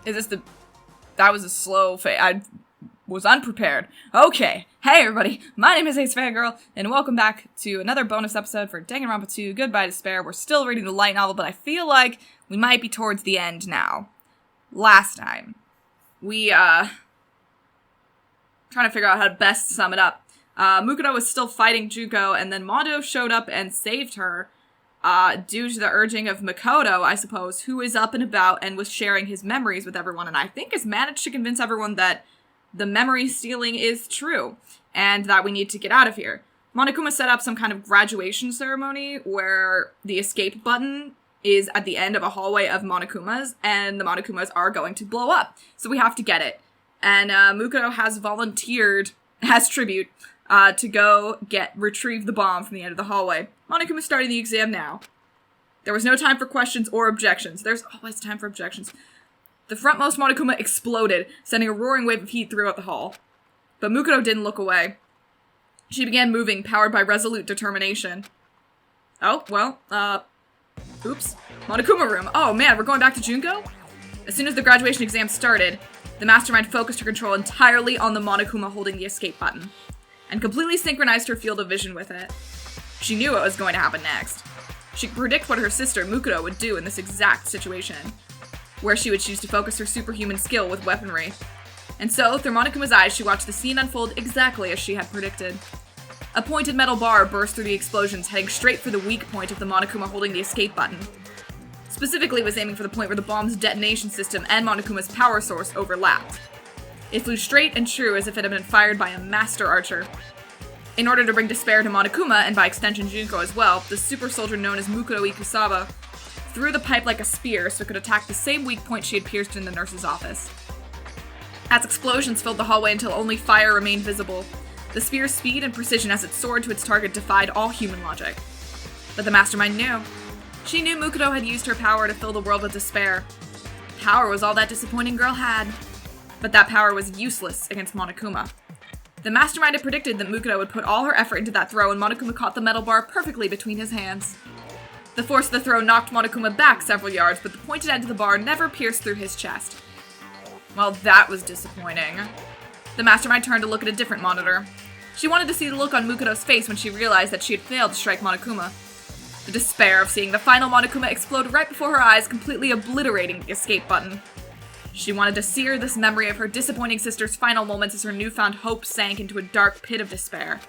Is this the... That was a slow I was unprepared. Okay. Hey, everybody. My name is AceFangirl, and welcome back to another bonus episode for Danganronpa 2, Goodbye Despair. We're still reading the light novel, but I feel like we might be towards the end now. Last time, we, trying to figure out how to best sum it up. Mukuro was still fighting Junko, and then Mondo showed up and saved her, due to the urging of Mukuro, I suppose, who is up and about and was sharing his memories with everyone, and I think has managed to convince everyone that the memory stealing is true, and that we need to get out of here. Monokuma set up some kind of graduation ceremony where the escape button is at the end of a hallway of Monokumas, and the Monokumas are going to blow up, so we have to get it. And Mukuro has volunteered, as tribute, to go retrieve the bomb from the end of the hallway. Monokuma's starting the exam now. There was no time for questions or objections. There's always time for objections. The frontmost Monokuma exploded, sending a roaring wave of heat throughout the hall. But Mukuro didn't look away. She began moving, powered by resolute determination. Oh, well, oops. Monokuma room. Oh man, we're going back to Junko? As soon as the graduation exam started, the mastermind focused her control entirely on the Monokuma holding the escape button, and completely synchronized her field of vision with it. She knew what was going to happen next. She could predict what her sister, Mukuro, would do in this exact situation, where she would choose to focus her superhuman skill with weaponry. And so, through Monokuma's eyes, she watched the scene unfold exactly as she had predicted. A pointed metal bar burst through the explosions, heading straight for the weak point of the Monokuma holding the escape button. Specifically, it was aiming for the point where the bomb's detonation system and Monokuma's power source overlapped. It flew straight and true as if it had been fired by a master archer. In order to bring despair to Monokuma, and by extension Junko as well, the super soldier known as Mukuro Ikusaba threw the pipe like a spear so it could attack the same weak point she had pierced in the nurse's office. As explosions filled the hallway until only fire remained visible, the spear's speed and precision as it soared to its target defied all human logic. But the mastermind knew. She knew Mukuro had used her power to fill the world with despair. Power was all that disappointing girl had. But that power was useless against Monokuma. The mastermind had predicted that Mukuro would put all her effort into that throw, and Monokuma caught the metal bar perfectly between his hands. The force of the throw knocked Monokuma back several yards, but the pointed edge of the bar never pierced through his chest. Well, that was disappointing. The mastermind turned to look at a different monitor. She wanted to see the look on Mukuro's face when she realized that she had failed to strike Monokuma. The despair of seeing the final Monokuma explode right before her eyes, completely obliterating the escape button. She wanted to sear this memory of her disappointing sister's final moments as her newfound hope sank into a dark pit of despair.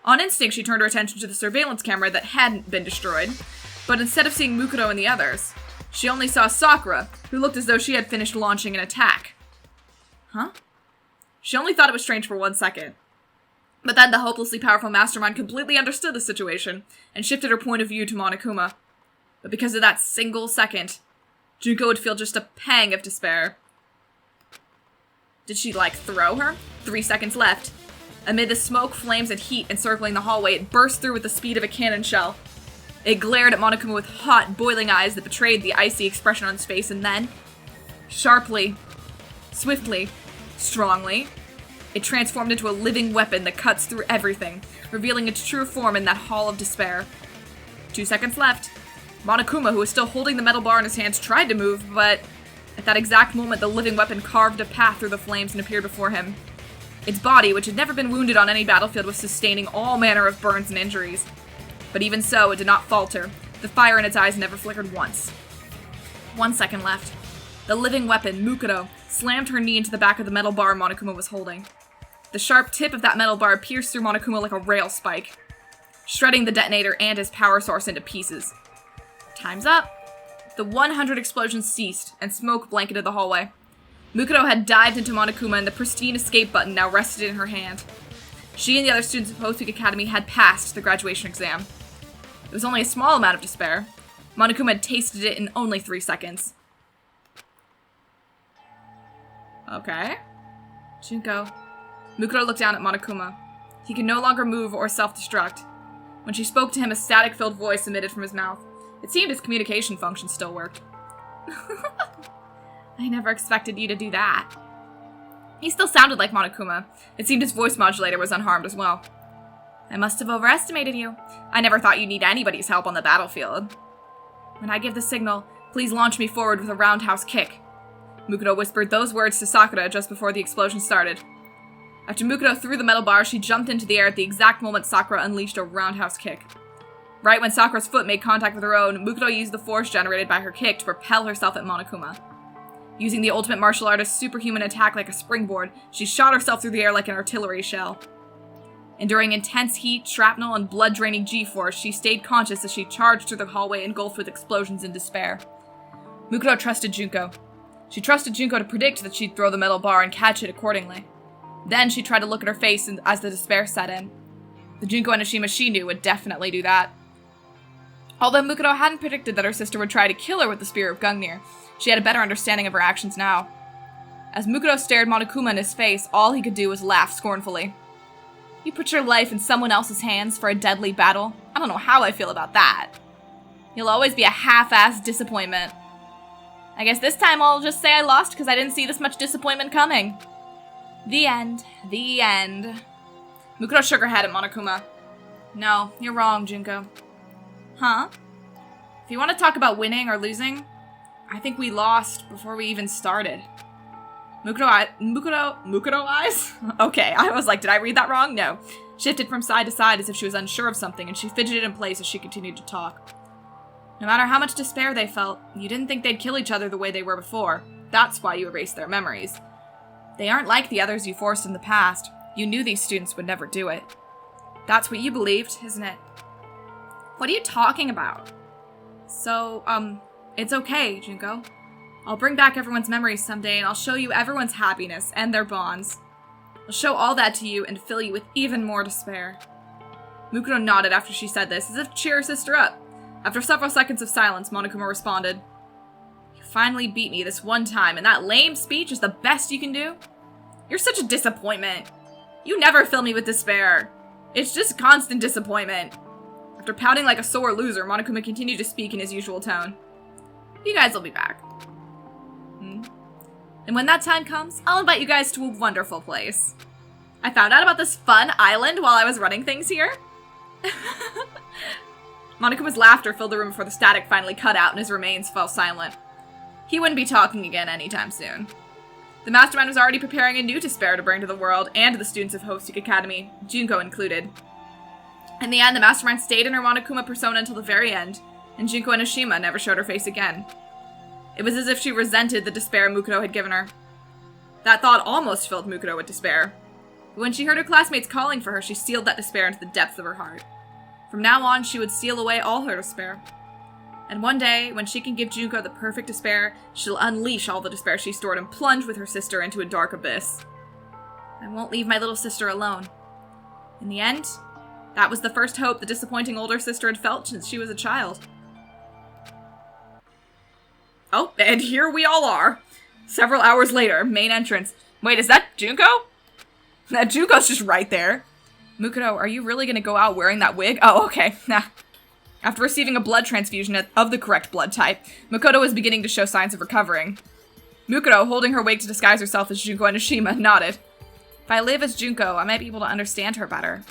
On instinct, she turned her attention to the surveillance camera that hadn't been destroyed, but instead of seeing Mukuro and the others, she only saw Sakura, who looked as though she had finished launching an attack. Huh? She only thought it was strange for 1 second. But then the hopelessly powerful mastermind completely understood the situation, and shifted her point of view to Monokuma. But because of that single second, Junko would feel just a pang of despair. Did she, throw her? 3 seconds left. Amid the smoke, flames, and heat encircling the hallway, it burst through with the speed of a cannon shell. It glared at Monokuma with hot, boiling eyes that betrayed the icy expression on his face, and then, sharply, swiftly, strongly, it transformed into a living weapon that cuts through everything, revealing its true form in that hall of despair. 2 seconds left. Monokuma, who was still holding the metal bar in his hands, tried to move, but at that exact moment, the living weapon carved a path through the flames and appeared before him. Its body, which had never been wounded on any battlefield, was sustaining all manner of burns and injuries. But even so, it did not falter. The fire in its eyes never flickered once. 1 second left. The living weapon, Mukuro, slammed her knee into the back of the metal bar Monokuma was holding. The sharp tip of that metal bar pierced through Monokuma like a rail spike, shredding the detonator and his power source into pieces. Time's up. The 100 explosions ceased, and smoke blanketed the hallway. Mukuro had dived into Monokuma, and the pristine escape button now rested in her hand. She and the other students of Post Week Academy had passed the graduation exam. It was only a small amount of despair. Monokuma had tasted it in only 3 seconds. Okay. Junko. Mukuro looked down at Monokuma. He could no longer move or self-destruct. When she spoke to him, a static-filled voice emitted from his mouth. It seemed his communication function still worked. I never expected you to do that. He still sounded like Monokuma. It seemed his voice modulator was unharmed as well. I must have overestimated you. I never thought you'd need anybody's help on the battlefield. When I give the signal, please launch me forward with a roundhouse kick. Mukuro whispered those words to Sakura just before the explosion started. After Mukuro threw the metal bar, she jumped into the air at the exact moment Sakura unleashed a roundhouse kick. Right when Sakura's foot made contact with her own, Mukuro used the force generated by her kick to propel herself at Monokuma. Using the ultimate martial artist's superhuman attack like a springboard, she shot herself through the air like an artillery shell. Enduring intense heat, shrapnel, and blood-draining G-force, she stayed conscious as she charged through the hallway engulfed with explosions and despair. Mukuro trusted Junko. She trusted Junko to predict that she'd throw the metal bar and catch it accordingly. Then she tried to look at her face as the despair set in. The Junko Enoshima she knew would definitely do that. Although Mukuro hadn't predicted that her sister would try to kill her with the Spear of Gungnir, she had a better understanding of her actions now. As Mukuro stared Monokuma in his face, all he could do was laugh scornfully. You put your life in someone else's hands for a deadly battle? I don't know how I feel about that. You'll always be a half-assed disappointment. I guess this time I'll just say I lost because I didn't see this much disappointment coming. The end. The end. Mukuro shook her head at Monokuma. No, you're wrong, Junko. Huh? If you want to talk about winning or losing, I think we lost before we even started. Mukuro eyes? Okay, I was like, did I read that wrong? No. Shifted from side to side as if she was unsure of something, and she fidgeted in place as she continued to talk. No matter how much despair they felt, you didn't think they'd kill each other the way they were before. That's why you erased their memories. They aren't like the others you forced in the past. You knew these students would never do it. That's what you believed, isn't it? What are you talking about? So, it's okay, Junko. I'll bring back everyone's memories someday, and I'll show you everyone's happiness and their bonds. I'll show all that to you and fill you with even more despair. Mukuro nodded after she said this, as if to cheer her sister up. After several seconds of silence, Monokuma responded, You finally beat me this one time, and that lame speech is the best you can do? You're such a disappointment. You never fill me with despair. It's just constant disappointment. After pouting like a sore loser, Monokuma continued to speak in his usual tone. You guys will be back. And when that time comes, I'll invite you guys to a wonderful place. I found out about this fun island while I was running things here. Monokuma's laughter filled the room before the static finally cut out and his remains fell silent. He wouldn't be talking again anytime soon. The mastermind was already preparing a new despair to bring to the world and to the students of Hostik Academy, Junko included. In the end, the mastermind stayed in her Monokuma persona until the very end, and Junko Enoshima never showed her face again. It was as if she resented the despair Mukuro had given her. That thought almost filled Mukuro with despair. But when she heard her classmates calling for her, she sealed that despair into the depths of her heart. From now on, she would seal away all her despair. And one day, when she can give Junko the perfect despair, she'll unleash all the despair she stored and plunge with her sister into a dark abyss. I won't leave my little sister alone. In the end, that was the first hope the disappointing older sister had felt since she was a child. Oh, and here we all are. Several hours later, main entrance. Wait, is that Junko? That Junko's just right there. Mukuro, are you really gonna go out wearing that wig? Oh, okay. Nah. After receiving a blood transfusion of the correct blood type, Mukuro was beginning to show signs of recovering. Mukuro, holding her wig to disguise herself as Junko Enoshima, nodded. If I live as Junko, I might be able to understand her better.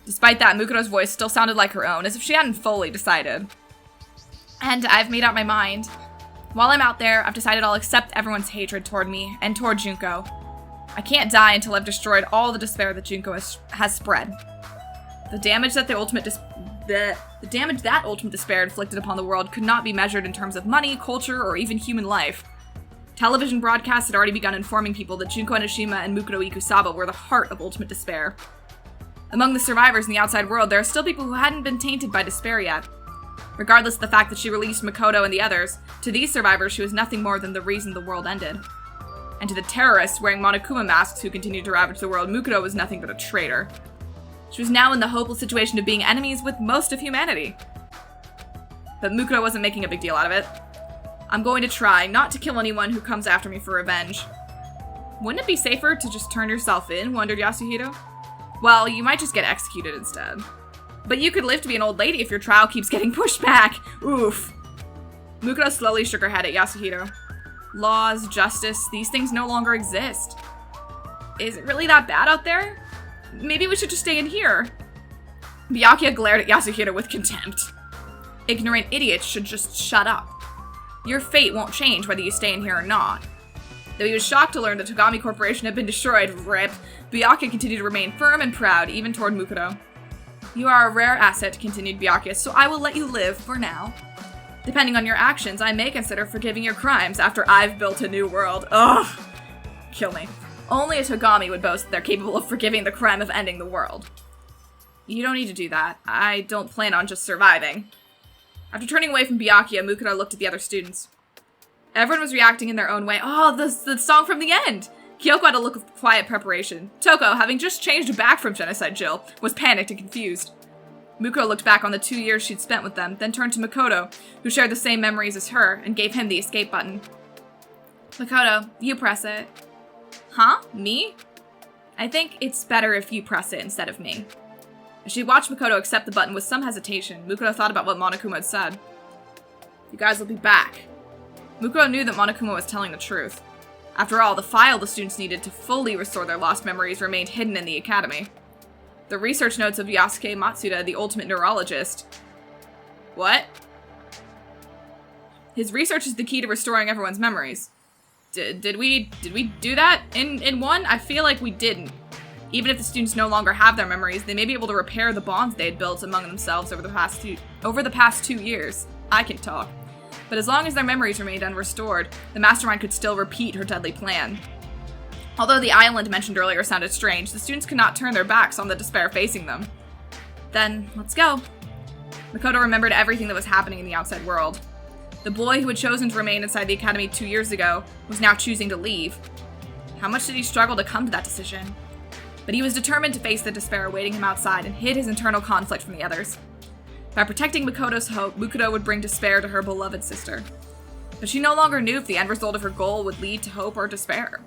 Despite that, Mukuro's voice still sounded like her own, as if she hadn't fully decided. And I've made up my mind. While I'm out there, I've decided I'll accept everyone's hatred toward me and toward Junko. I can't die until I've destroyed all the despair that Junko has spread. The damage that ultimate despair inflicted upon the world could not be measured in terms of money, culture, or even human life. Television broadcasts had already begun informing people that Junko Enoshima and Mukuro Ikusaba were the heart of ultimate despair. Among the survivors in the outside world, there are still people who hadn't been tainted by despair yet. Regardless of the fact that she released Makoto and the others, to these survivors she was nothing more than the reason the world ended. And to the terrorists wearing Monokuma masks who continued to ravage the world, Mukuro was nothing but a traitor. She was now in the hopeless situation of being enemies with most of humanity. But Mukuro wasn't making a big deal out of it. I'm going to try not to kill anyone who comes after me for revenge. Wouldn't it be safer to just turn yourself in, wondered Yasuhiro. Well, you might just get executed instead. But you could live to be an old lady if your trial keeps getting pushed back. Oof. Mukuro slowly shook her head at Yasuhiro. Laws, justice, these things no longer exist. Is it really that bad out there? Maybe we should just stay in here. Byakuya glared at Yasuhiro with contempt. Ignorant idiots should just shut up. Your fate won't change whether you stay in here or not. Though he was shocked to learn the Togami Corporation had been destroyed, RIP, Byakuya continued to remain firm and proud, even toward Mukuro. You are a rare asset, continued Byakuya, so I will let you live for now. Depending on your actions, I may consider forgiving your crimes after I've built a new world. Ugh! Kill me. Only a Togami would boast that they're capable of forgiving the crime of ending the world. You don't need to do that. I don't plan on just surviving. After turning away from Byakuya, Mukuro looked at the other students. Everyone was reacting in their own way. Oh, the song from the end! Kyoko had a look of quiet preparation. Toko, having just changed back from Genocide Jill, was panicked and confused. Mukuro looked back on the 2 years she'd spent with them, then turned to Makoto, who shared the same memories as her, and gave him the escape button. Makoto, you press it. Huh? Me? I think it's better if you press it instead of me. As she watched Makoto accept the button with some hesitation, Mukuro thought about what Monokuma had said. You guys will be back. Mukuro knew that Monokuma was telling the truth. After all, the file the students needed to fully restore their lost memories remained hidden in the academy. The research notes of Yasuke Matsuda, the ultimate neurologist. What? His research is the key to restoring everyone's memories. Did we do that in one? I feel like we didn't. Even if the students no longer have their memories, they may be able to repair the bonds they had built among themselves over the past 2 years. I can talk. But as long as their memories remained unrestored, the mastermind could still repeat her deadly plan. Although the island mentioned earlier sounded strange, the students could not turn their backs on the despair facing them. Then, let's go. Makoto remembered everything that was happening in the outside world. The boy who had chosen to remain inside the academy 2 years ago was now choosing to leave. How much did he struggle to come to that decision? But he was determined to face the despair awaiting him outside and hid his internal conflict from the others. By protecting Makoto's hope, Mukuro would bring despair to her beloved sister. But she no longer knew if the end result of her goal would lead to hope or despair.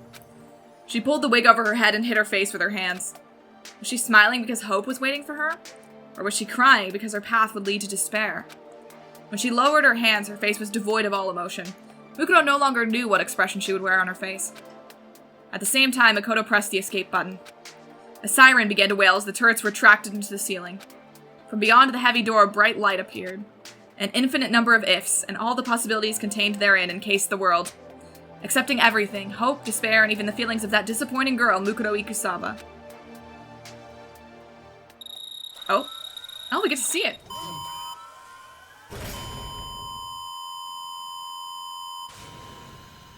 She pulled the wig over her head and hid her face with her hands. Was she smiling because hope was waiting for her? Or was she crying because her path would lead to despair? When she lowered her hands, her face was devoid of all emotion. Mukuro no longer knew what expression she would wear on her face. At the same time, Makoto pressed the escape button. A siren began to wail as the turrets retracted into the ceiling. From beyond the heavy door, a bright light appeared. An infinite number of ifs, and all the possibilities contained therein encased the world. Accepting everything, hope, despair, and even the feelings of that disappointing girl, Mukuro Ikusaba. Oh, we get to see it.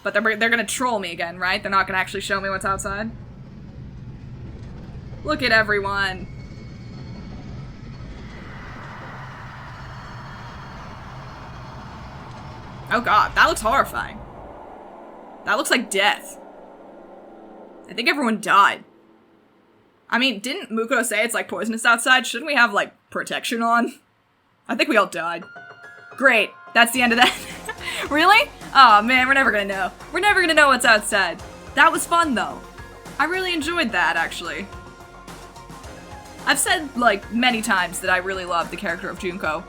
But they're gonna troll me again, right? They're not gonna actually show me what's outside? Look at everyone. Oh god, that looks horrifying. That looks like death. I think everyone died. I mean, didn't Mukuro say it's like poisonous outside? Shouldn't we have, like, protection on? I think we all died. Great. That's the end of that. Really? Oh man, we're never gonna know. We're never gonna know what's outside. That was fun though. I really enjoyed that, actually. I've said, like, many times that I really love the character of Junko.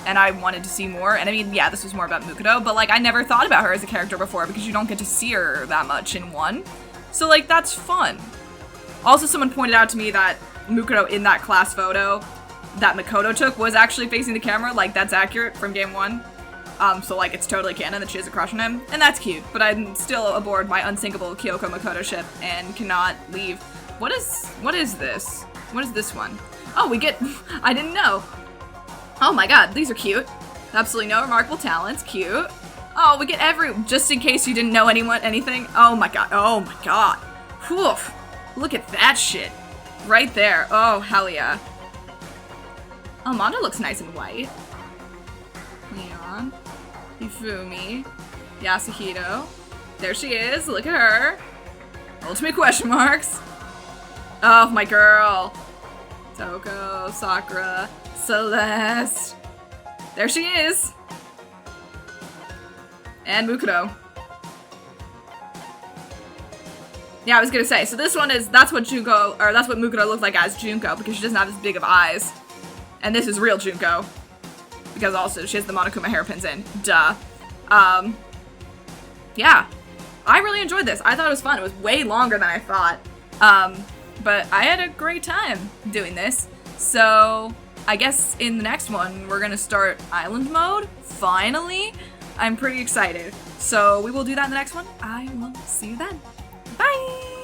And I wanted to see more. And I mean, yeah, this was more about Mukuro, but like, I never thought about her as a character before because you don't get to see her that much in one. So like, that's fun. Also, someone pointed out to me that Mukuro in that class photo that Makoto took was actually facing the camera. Like, that's accurate from game 1. So like, it's totally canon that she has a crush on him. And that's cute, but I'm still aboard my unsinkable Kyoko Makoto ship and cannot leave. What is this? What is this one? Oh, we get, I didn't know. Oh my god, these are cute. Absolutely no remarkable talents, cute. Oh, we get just in case you didn't know anything. Oh my god. Whew. Look at that shit. Right there. Oh, hell yeah. Oh, Mondo looks nice and white. Leon. Hifumi. Yasuhito. There she is, look at her. Ultimate question marks. Oh, my girl. Toko, Sakura, Celeste. There she is. And Mukuro. Yeah, I was gonna say, so this one is, that's what Mukuro looked like as Junko, because she doesn't have as big of eyes. And this is real Junko. Because also, she has the Monokuma hairpins in. Duh. Yeah. I really enjoyed this. I thought it was fun. It was way longer than I thought. But I had a great time doing this. So, I guess in the next one, we're gonna start Island Mode, finally. I'm pretty excited. So we will do that in the next one. I will see you then. Bye!